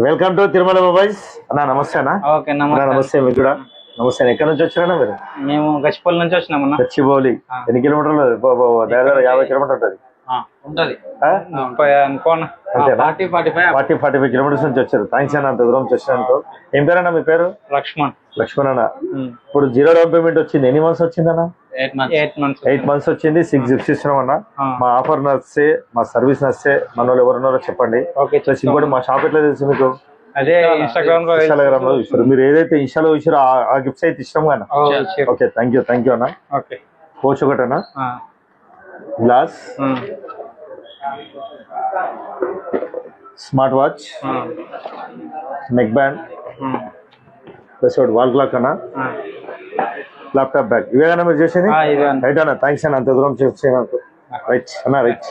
Welcome to Tirumala mobiles అన్న. నమస్తే అన్న. ఓకే నమస్తే. నమస్తే మీకు కూడా నమస్తే. ఎక్కడి నుంచి వచ్చారన్నా మీరు? మేము గచ్చిపల్లి నుంచి వచ్చినామన్నా. గచ్చిబౌలి ఎన్ని కిలోమీటర్లు? దగ్గర 50 కిలోమీటర్ ఉంటుంది. ఉంటది. 45 కిలోమీటర్స్ నుంచి వచ్చారు. థ్యాంక్స్ అన్న, అంత దూరం నుంచి వచ్చినందుకు. ఏం పేరన్నా మీ పేరు? లక్ష్మణ్. లక్ష్మణ్ అన్న. ఇప్పుడు 0 డౌన్ పేమెంట్ వచ్చింది. ఎన్ని మంత్స్ వచ్చిందన్న? 8 మంత్స్ వచ్చింది. 6 జిప్స్ ఇస్తున్నాం అన్న. మా ఆఫర్ నచ్చే, మా సర్వీస్ నచ్చే, మన వాళ్ళు ఎవరున్నారో చెప్పండి. ప్లస్ ఇంకోటి మా షాప్ ఎట్లా తెలుసు మీకు? అదే ఇన్స్టాగ్రామ్ లో చూసారు. మీరు ఏదైతే ఇన్స్టాలో చూసారో ఆ గిఫ్ట్స్ అయితే ఇష్టం కదా. ఓకే థ్యాంక్ యూ అన్న. ఓకే కోచ్ ఒకటేనా? Glass, smart watch, neck band, plus ఒకటి వాల్ క్లాక్ అన్న, ల్యాప్టాప్ బ్యాగ్. ఇవేనా మీరు చేసేది? రైట్ అన్న. థ్యాంక్స్ అన్న, అంత దూరం చేసి రైట్ అన్న. రైట్.